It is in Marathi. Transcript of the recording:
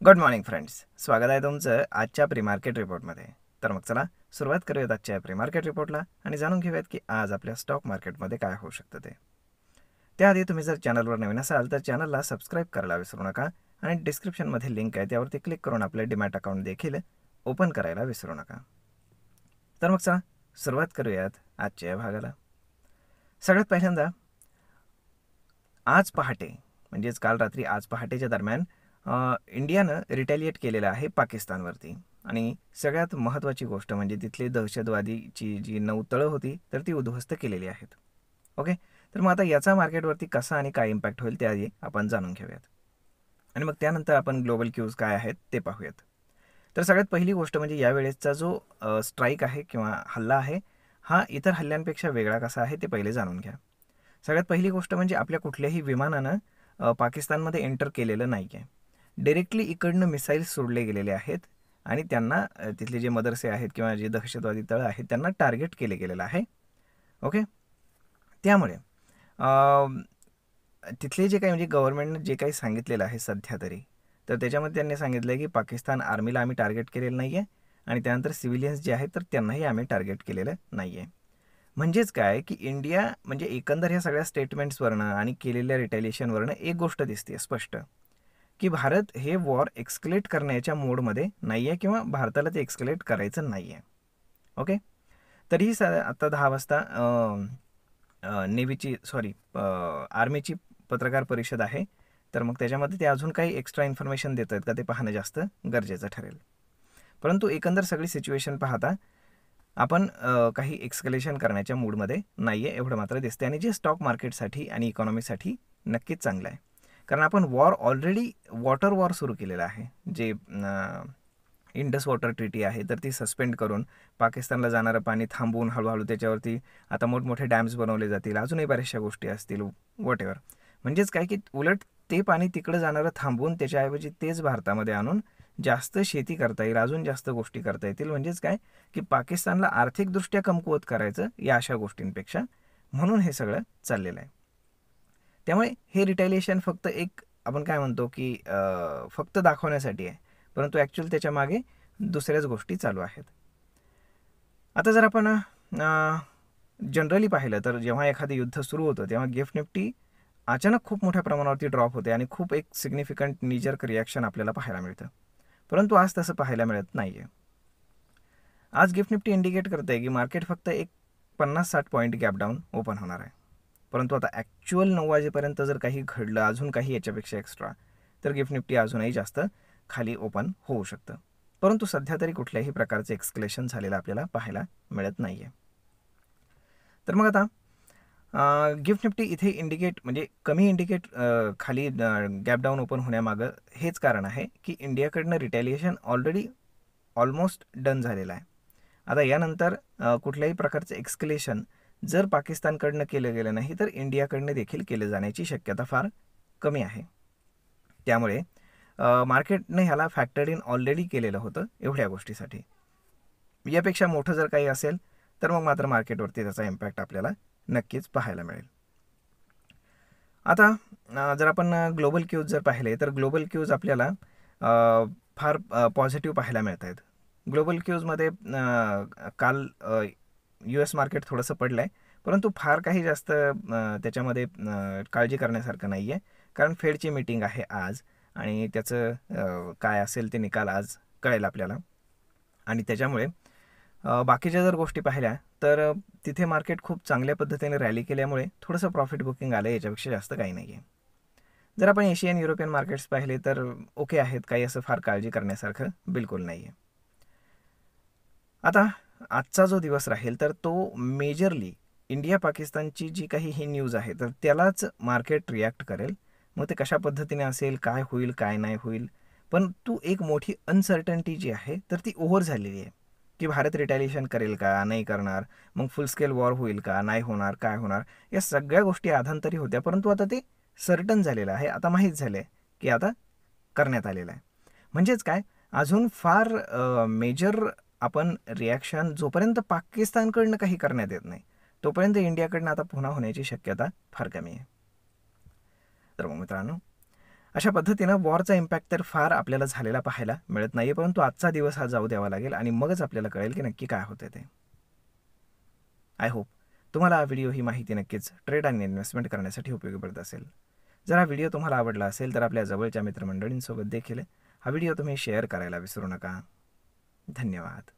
गुड मॉर्निंग फ्रेंड्स, स्वागत आहे तुमचं आजच्या प्री मार्केट रिपोर्टमध्ये. तर मग चला सुरुवात करूयात आजच्या प्री मार्केट रिपोर्टला आणि जाणून घेऊयात की आज आपल्या स्टॉक मार्केटमध्ये काय होऊ शकतं ते. त्याआधी तुम्ही जर चॅनलवर नवीन असाल तर चॅनलला सबस्क्राईब करायला विसरू नका आणि डिस्क्रिप्शनमध्ये लिंक आहे त्यावरती क्लिक करून आपलं डीमॅट अकाउंट देखील ओपन करायला विसरू नका. तर मग चला सुरुवात करूयात आजच्या भागाला. सगळ्यात पहिल्यांदा आज पहाटे म्हणजेच काल रात्री आज पहाटेच्या दरम्यान इंडियानं रिटॅलिएट केलेलं आहे पाकिस्तानवरती. आणि सगळ्यात महत्त्वाची गोष्ट म्हणजे तिथली दहशतवादीची जी 9 तळं होती तर ती उद्ध्वस्त केलेली आहेत. ओके, तर मग आता याचा मार्केटवरती कसा आणि काय इम्पॅक्ट होईल त्याआधी आपण जाणून घेऊयात आणि मग त्यानंतर आपण ग्लोबल क्यूज काय आहेत ते पाहूयात. तर सगळ्यात पहिली गोष्ट म्हणजे यावेळेसचा जो स्ट्राईक आहे किंवा हल्ला आहे हा इतर हल्ल्यांपेक्षा वेगळा कसा आहे ते पहिले जाणून घ्या. सगळ्यात पहिली गोष्ट म्हणजे आपल्या कुठल्याही विमानानं पाकिस्तानमध्ये एंटर केलेलं नाही आहे. डायरेक्टली इकडनं मिसाईल्स सोडले गेलेले आहेत आणि त्यांना तिथले जे मदरसे आहेत किंवा जे दहशतवादी तळ आहेत त्यांना टार्गेट केले गेलेलं आहे. ओके, त्यामुळे तिथले जे काही म्हणजे गव्हर्नमेंटनं जे काही सांगितलेलं आहे सध्या तरी तर त्याच्यामध्ये त्यांनी सांगितलं आहे की पाकिस्तान आर्मीला आम्ही टार्गेट केलेलं नाही आहे आणि त्यानंतर सिव्हिलियन्स जे आहेत तर त्यांनाही आम्ही टार्गेट केलेलं नाही आहे. म्हणजेच काय की इंडिया म्हणजे एकंदर ह्या सगळ्या स्टेटमेंट्सवरनं आणि केलेल्या रिटॅलिएशनवरनं एक गोष्ट दिसते स्पष्ट की भारत हे वॉर एक्स्कलेट करण्याच्या मोडमध्ये नाही आहे किंवा भारताला ते एक्स्कलेट करायचं नाही आहे. ओके, तरीही आत्ता 10 वाजता आर्मीची पत्रकार परिषद आहे. तर मग त्याच्यामध्ये ते अजून काही एक्स्ट्रा इन्फॉर्मेशन देत आहेत का ते पाहणं जास्त गरजेचं ठरेल. परंतु एकंदर सगळी सिच्युएशन पाहता आपण काही एक्स्कलेशन करण्याच्या मूडमध्ये नाही आहे एवढं मात्र दिसते आणि जे स्टॉक मार्केटसाठी आणि इकॉनॉमीसाठी नक्कीच चांगलं आहे. कारण आपण वॉर ऑलरेडी वॉटर वॉर सुरू केलेलं आहे. जे इंडस वॉटर ट्रीटी आहे तर ती सस्पेंड करून पाकिस्तानला जाणारं पाणी थांबवून हळूहळू त्याच्यावरती आता मोठमोठे डॅम्स बनवले जातील, अजूनही बऱ्याचशा गोष्टी असतील वॉट एव्हर. म्हणजेच काय की उलट ते पाणी तिकडं जाणारं थांबवून त्याच्याऐवजी तेच भारतामध्ये आणून जास्त शेती करता येईल, अजून जास्त गोष्टी करता येतील. म्हणजेच काय की पाकिस्तानला आर्थिकदृष्ट्या कमकुवत करायचं या अशा गोष्टींपेक्षा म्हणून हे सगळं चाललेलं आहे. त्यामुळे हे रिटॅलिएशन फक्त एक आपण काय म्हणतो की फक्त दाखवण्यासाठी आहे, परंतु ॲक्च्युअल त्याच्या मागे दुसऱ्याच गोष्टी चालू आहेत. आता जर आपण जनरली पाहिलं तर जेव्हा एखादं युद्ध सुरू होतं तेव्हा गिफ्ट निफ्टी अचानक खूप मोठ्या प्रमाणावरती ड्रॉप होते आणि खूप एक सिग्निफिकंट नीजर्क रिॲक्शन आपल्याला पाहायला मिळतं. परंतु आज तसं पाहायला मिळत नाही आहे. आज गिफ्ट निफ्टी इंडिकेट करते की मार्केट फक्त एक 50-60 पॉईंट गॅप डाऊन ओपन होणार आहे. परंतु आता ॲक्च्युअल 9 वाजेपर्यंत जर काही घडलं अजून काही याच्यापेक्षा एक्स्ट्रा तर गिफ्ट निफ्टी अजूनही जास्त खाली ओपन होऊ शकतं. परंतु सध्या तरी कुठल्याही प्रकारचं एक्स्कलेशन झालेलं आपल्याला पाहायला मिळत नाही आहे. तर मग आता गिफ्ट निफ्टी इथे इंडिकेट म्हणजे कमी इंडिकेट खाली गॅप डाऊन ओपन होण्यामागं हेच कारण आहे की इंडियाकडनं रिटॅलिएशन ऑलरेडी ऑलमोस्ट डन झालेलं आहे. आता यानंतर कुठल्याही प्रकारचं एक्स्कलेशन जर पाकिस्तानकडनं केलं गेलं नाही तर इंडियाकडनं देखील केलं जाण्याची शक्यता फार कमी आहे. त्यामुळे मार्केटने ह्याला फॅक्टर्ड इन ऑलरेडी केलेलं होतं एवढ्या गोष्टीसाठी. यापेक्षा मोठं जर काही असेल तर मग मात्र मार्केटवरती त्याचा इम्पॅक्ट आपल्याला नक्कीच पाहायला मिळेल. आता जर आपण ग्लोबल क्यूज जर पाहिले तर ग्लोबल क्यूज आपल्याला फार पॉझिटिव्ह पाहायला मिळत आहेत. ग्लोबल क्यूजमध्ये काल US मार्केट थोडंसं पडलं आहे, परंतु फार काही जास्त त्याच्यामध्ये काळजी करण्यासारखं नाही आहे. कारण फेडची मीटिंग आहे आज आणि त्याचं काय असेल ते निकाल आज कळेल आपल्याला. आणि त्याच्यामुळे बाकीच्या जर गोष्टी पाहिल्या तर तिथे मार्केट खूप चांगल्या पद्धतीने रॅली केल्यामुळे थोडंसं प्रॉफिट बुकिंग आलं, याच्यापेक्षा जास्त काही नाही आहे. जर आपण एशियन युरोपियन मार्केट्स पाहिले तर ओके आहेत, काही असं फार काळजी करण्यासारखं बिलकुल नाही आहे. आता आजचा जो दिवस राहील तर तो मेजरली इंडिया पाकिस्तानची जी काही ही न्यूज आहे तर त्यालाच मार्केट रिॲक्ट करेल. मग ते कशा पद्धतीने असेल, काय होईल काय नाही होईल, पण तू एक मोठी अनसर्टन्टी जी आहे तर ती ओव्हर झालेली आहे की भारत रिटॅलिएशन करेल का नाही करणार, मग फुल स्केल वॉर होईल का नाही होणार, काय होणार, या सगळ्या गोष्टी आधांतरी होत्या. परंतु आता ते सर्टन झालेलं आहे, आता माहीत झालं आहे की आता करण्यात आलेलं आहे. म्हणजेच काय अजून फार मेजर आपण रिॲक्शन जोपर्यंत पाकिस्तानकडनं काही करण्यात येत नाही तोपर्यंत इंडियाकडनं आता पुन्हा होण्याची शक्यता फार कमी आहे. तर मग मित्रांनो अशा पद्धतीनं वॉरचा इम्पॅक्ट तर फार आपल्याला झालेला पाहायला मिळत नाही, परंतु आजचा दिवस हा जाऊ द्यावा लागेल आणि मगच आपल्याला कळेल की नक्की काय होतं ते. आय होप तुम्हाला हा व्हिडिओ ही माहिती नक्कीच ट्रेड आणि इन्व्हेस्टमेंट करण्यासाठी उपयोगी पडत असेल. जर हा व्हिडिओ तुम्हाला आवडला असेल तर आपल्या जवळच्या मित्रमंडळींसोबत देखील हा व्हिडिओ तुम्ही शेअर करायला विसरू नका. धन्यवाद.